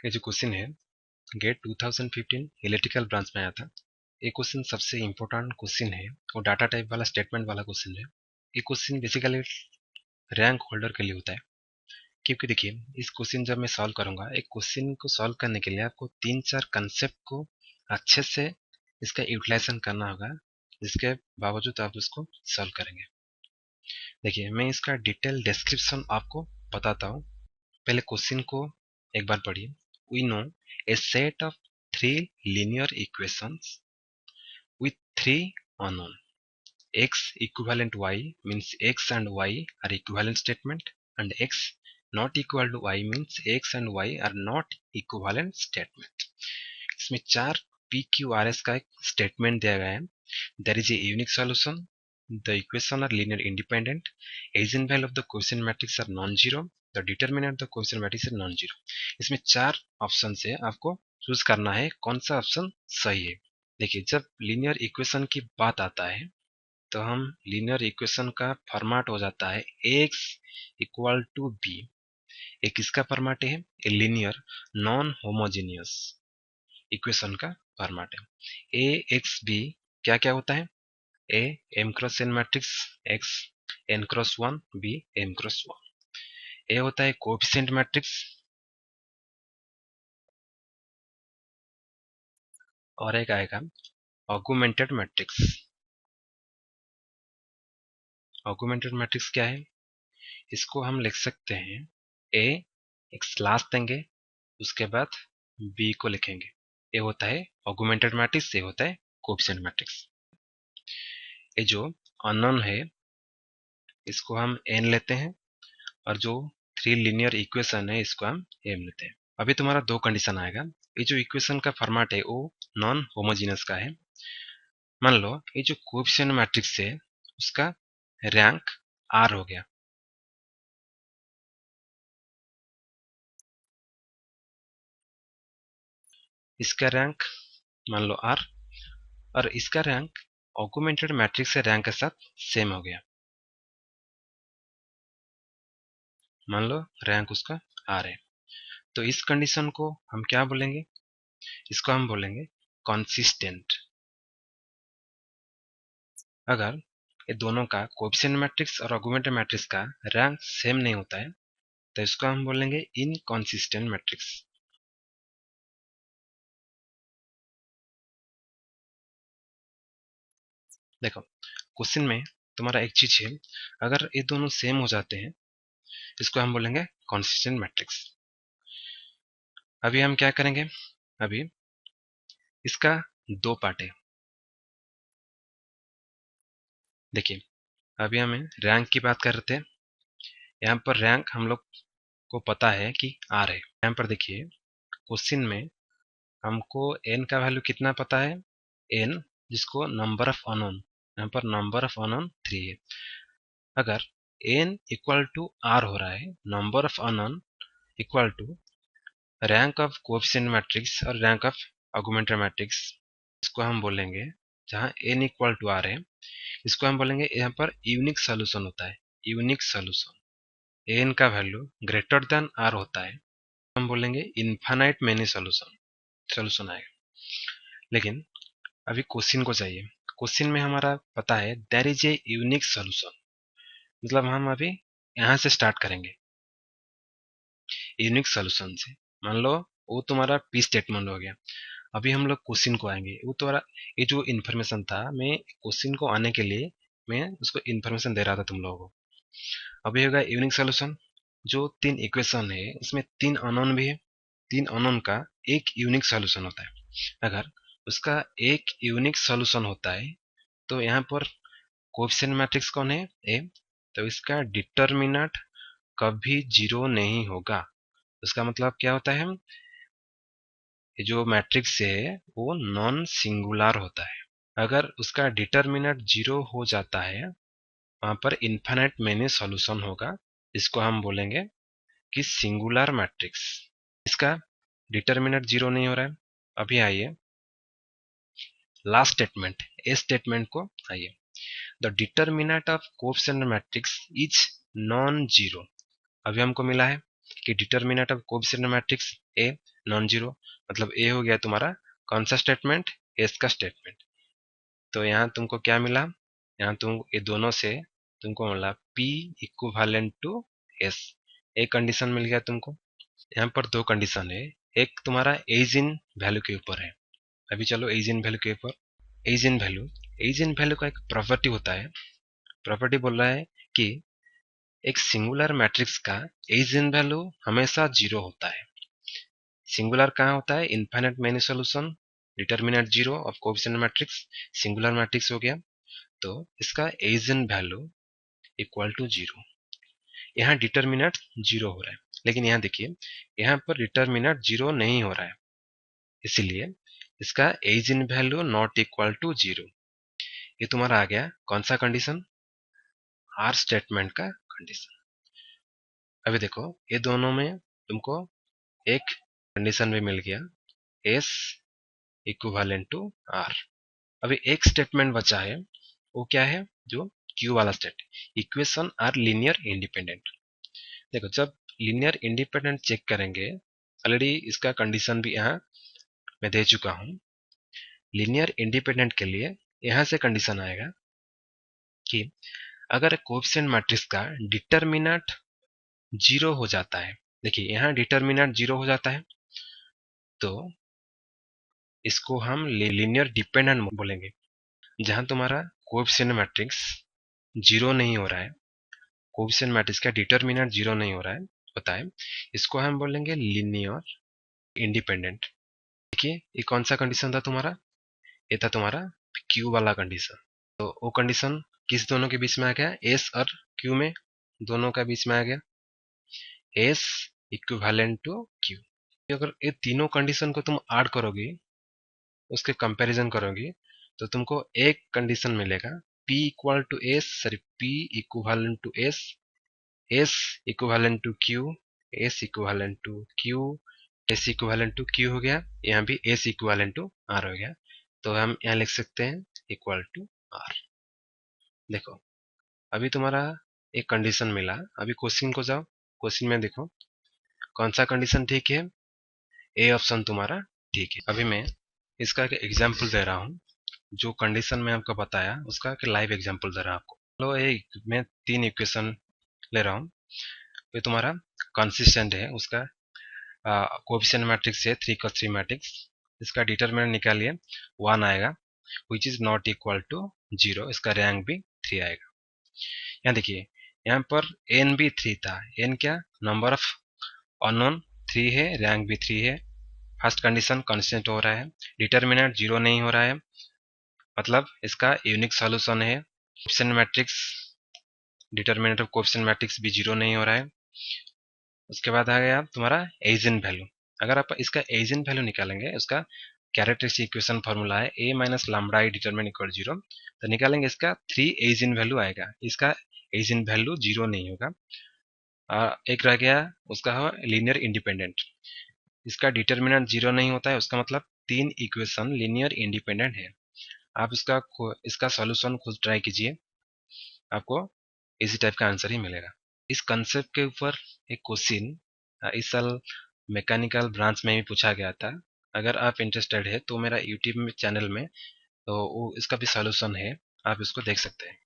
ये जो क्वेश्चन है गेट 2015 इलेक्ट्रिकल ब्रांच में आया था। ये क्वेश्चन सबसे इम्पोर्टेंट क्वेश्चन है और डाटा टाइप वाला स्टेटमेंट वाला क्वेश्चन है। ये क्वेश्चन बेसिकली रैंक होल्डर के लिए होता है, क्योंकि देखिए इस क्वेश्चन जब मैं सॉल्व करूंगा, एक क्वेश्चन को सॉल्व करने के लिए आपको 3-4 कंसेप्ट को अच्छे से इसका यूटिलाइजेशन करना होगा, जिसके बावजूद आप उसको सॉल्व करेंगे। देखिए मैं इसका डिटेल डिस्क्रिप्शन आपको बताता हूँ। पहले क्वेश्चन को एक बार पढ़िए। We know a set of 3 linear equations with 3 unknown. X equivalent Y means X and Y are equivalent statement, and X not equal to Y means X and Y are not equivalent statement. इसमें 4 PQRS का एक statement दिया गया है। There is a unique solution. The equations are linear independent. Eigenvalue of the quotient matrix are non-zero. The determinant of the quotient matrix is non-zero. इसमें 4 option से आपको choose करना है कौन सा ऑप्शन सही है। देखिए जब लीनियर इक्वेशन की बात आता है तो हम लीनियर इक्वेशन का फॉर्मेट हो जाता है x इक्वल टू बी। एक किसका फॉर्मेट है? A linear non homogeneous equation का फॉर्मेट है। ए एक्स बी क्या क्या होता है? A M cross N matrix, X N cross one, B M cross one. ए होता है कोएफिशिएंट मैट्रिक्स और एक आएगा ऑगुमेंटेड मैट्रिक्स। ऑगुमेंटेड मैट्रिक्स क्या है? इसको हम लिख सकते हैं ए एक्स लास्ट देंगे, उसके बाद बी को लिखेंगे। ये होता है ऑगुमेंटेड मैट्रिक्स, ये होता है कोएफिशिएंट मैट्रिक्स। ये जो अननोन है इसको हम एन लेते हैं और जो 3 लीनियर इक्वेशन है इसको हम एम लेते हैं। अभी तुम्हारा दो कंडीशन आएगा। ये जो इक्वेशन का फॉर्मेट है वो नॉन होमोजेनियस का है। मान लो ये जो कोएफिशिएंट मैट्रिक्स है उसका रैंक आर हो गया। इसका रैंक मान लो आर और इसका रैंक ऑगुमेंटेड मैट्रिक्स के रैंक के साथ सेम हो गया। मान लो रैंक उसका आर है, तो इस कंडीशन को हम क्या बोलेंगे? इसको हम बोलेंगे कंसिस्टेंट। अगर ये दोनों का कोएफिशिएंट मैट्रिक्स और ऑगुमेंटेड मैट्रिक्स का रैंक सेम नहीं होता है तो इसको हम बोलेंगे इनकंसिस्टेंट मैट्रिक्स। देखो क्वेश्चन में तुम्हारा एक चीज है, अगर ये दोनों सेम हो जाते हैं इसको हम बोलेंगे कंसिस्टेंट मैट्रिक्स। अभी हम क्या करेंगे? अभी इसका दो पार्ट है। देखिए अभी हमें रैंक की बात कर रहे थे। यहाँ पर रैंक हम लोग को पता है कि आर है। यहाँ पर देखिए क्वेश्चन में हमको एन का वैल्यू कितना पता है? एन, जिसको नंबर ऑफ अननोन, यहाँ पर नंबर ऑफ अननोन 3 है। अगर एन इक्वल टू आर हो रहा है, number of unknown equal to rank of coefficient matrix और रैंक ऑफ ऑगुमेंटेड मैट्रिक्स, इसको हम बोलेंगे जहां एन इक्वल टू आर है इसको हम बोलेंगे यहाँ पर यूनिक सोल्यूशन होता है। यूनिक सोल्यूशन एन का वैल्यू ग्रेटर देन आर होता है, हम बोलेंगे इनफाइनाइट मेनी सोल्यूशन आएगा। लेकिन अभी क्वेश्चन को चाहिए। क्वेश्चन में हमारा पता है there is a unique solution, मतलब हम अभी यहाँ से स्टार्ट करेंगे यूनिक सोल्यूशन से। मान लो वो तुम्हारा पी स्टेटमेंट हो गया। अभी हम लोग क्वेश्चन को आएंगे। वो तुम्हारा ये जो इन्फॉर्मेशन था, मैं क्वेश्चन को आने के लिए मैं उसको इन्फॉर्मेशन दे रहा था तुम लोगों को। अभी होगा यूनिक सोल्यूशन। जो 3 इक्वेशन है उसमें 3 अननोन भी है। 3 अननोन का एक यूनिक सोल्यूशन होता है। अगर उसका एक यूनिक सोल्यूशन होता है तो यहाँ पर कोएफिशिएंट मैट्रिक्स कौन है? ए। तो इसका डिटरमिनेंट कभी 0 नहीं होगा। उसका मतलब क्या होता है? ये जो मैट्रिक्स है वो नॉन सिंगुलर होता है। अगर उसका डिटरमिनेंट 0 हो जाता है वहां पर इनफाइनाइट मेनी सॉल्यूशन होगा। इसको हम बोलेंगे कि सिंगुलर मैट्रिक्स। इसका डिटरमिनेंट 0 नहीं हो रहा है। अभी आइए लास्ट स्टेटमेंट, ए स्टेटमेंट को आइए। The determinant of coefficient matrix is non zero. अभी हमको मिला है कि determinant of coefficient matrix a non zero, मतलब ए हो गया तुम्हारा कौन सा स्टेटमेंट, एस का स्टेटमेंट। तो यहाँ तुमको क्या मिला, यहाँ तुम ये दोनों से तुमको मिला P इक्विवेलेंट टू एस, एक कंडीशन मिल गया तुमको। यहाँ पर दो कंडीशन है, एक तुम्हारा एज इन वैल्यू के ऊपर है। अभी चलो एज इन वैल्यू के ऊपर। एज इन वैल्यू का एक प्रॉपर्टी होता है, प्रॉपर्टी बोल रहा है कि एक सिंगुलर मैट्रिक्स का एज इन वैल्यू हमेशा जीरो होता है। सिंगुलर कहाँ होता है, infinite many solution, determinant zero of coefficient matrix, singular matrix हो गया। तो इसका eigen value equal to zero. यहाँ डिटरमिनेंट जीरो हो रहा है, लेकिन यहाँ देखिए यहाँ पर डिटरमिनेंट जीरो नहीं हो रहा है, इसीलिए इसका eigen value not equal to zero. ये तुम्हारा आ गया कौन सा कंडीशन, आर स्टेटमेंट का कंडीशन। अभी देखो ये दोनों में तुमको एक कंडीशन भी मिल गया, एस इक्विवेलेंट टू आर। अभी एक स्टेटमेंट बचा है, वो क्या है, जो क्यू वाला state, equation are linear independent. देखो जब लीनियर इंडिपेंडेंट चेक करेंगे, ऑलरेडी इसका कंडीशन भी यहाँ मैं दे चुका हूँ। लीनियर इंडिपेंडेंट के लिए यहाँ से कंडीशन आएगा कि अगर कोएफिशिएंट मैट्रिक्स का डिटरमिनेंट जीरो हो जाता है, देखिए यहाँ डिटरमिनेंट जीरो हो जाता है, तो इसको हम लीनियर डिपेंडेंट बोलेंगे। जहां तुम्हारा कोएफिशिएंट मैट्रिक्स जीरो नहीं हो रहा है, कोएफिशिएंट मैट्रिक्स का डिटरमिनेंट जीरो नहीं हो रहा है होता है, इसको हम बोलेंगे लीनियर इंडिपेंडेंट। देखिए ये कौन सा कंडीशन था तुम्हारा, ये था तुम्हारा क्यू वाला कंडीशन। तो वो कंडीशन किस दोनों के बीच में आ गया, एस और क्यू में, दोनों का बीच में आ गया, एस इक्विवेलेंट टू क्यू। अगर ये तीनों कंडीशन को तुम ऐड करोगे, उसके कंपैरिजन करोगे, तो तुमको एक कंडीशन मिलेगा P equal to S, sorry P equivalent to S, S equivalent to Q, S equivalent to Q, S equivalent to Q हो गया, यहाँ भी एस इक्विवेलेंट टू आर हो गया। तो हम यहाँ लिख सकते हैं इक्वल टू आर। देखो अभी तुम्हारा एक कंडीशन मिला, अभी क्वेश्चन को जाओ, क्वेश्चन में देखो कौन सा कंडीशन ठीक है, ए ऑप्शन तुम्हारा ठीक है। अभी मैं इसका एक एग्जाम्पल दे रहा हूँ, जो कंडीशन में आपको बताया उसका लाइव एग्जांपल दे रहा हूं आपको। लो मैं तीन इक्वेशन ले रहा हूँ, ये तुम्हारा कंसिस्टेंट है, उसका कोएफिशिएंट मैट्रिक्स है 3x3 मैट्रिक्स, इसका डिटरमिनेंट निकालिए 1 आएगा, which is not equal to 0, इसका रैंक भी 3 आएगा। यहाँ देखिए यहाँ पर n भी 3 था, n क्या, नंबर ऑफ अननोन 3 है, रैंक भी 3 है। फर्स्ट कंडीशन कांस्टेंट हो रहा है, डिटरमिनेंट 0 नहीं हो रहा है, मतलब इसका यूनिक सॉल्यूशन है। Coefficient matrix, determinant of coefficient matrix भी 0 नहीं हो रहा है। उसके बाद आ गया तुम्हारा एजन वैल्यू। अगर आप इसका एजन वैल्यू निकालेंगे, उसका कैरेक्टरिस्टिक इक्वेशन फॉर्मूला है a minus lambda i determinant equal 0, तो निकालेंगे इसका 3 एजन वैल्यू आएगा, इसका एजन वैल्यू 0 नहीं होगा। एक रह गया उसका हो लीनियर इंडिपेंडेंट, इसका डिटरमिनेंट 0 नहीं होता है, उसका मतलब तीन इक्वेशन लीनियर इंडिपेंडेंट है। आप इसका सॉल्यूशन खुद ट्राई कीजिए, आपको इसी टाइप का आंसर ही मिलेगा। इस कंसेप्ट के ऊपर एक क्वेश्चन इस साल मैकेनिकल ब्रांच में भी पूछा गया था। अगर आप इंटरेस्टेड है तो मेरा यूट्यूब चैनल में तो इसका भी सॉल्यूशन है, आप इसको देख सकते हैं।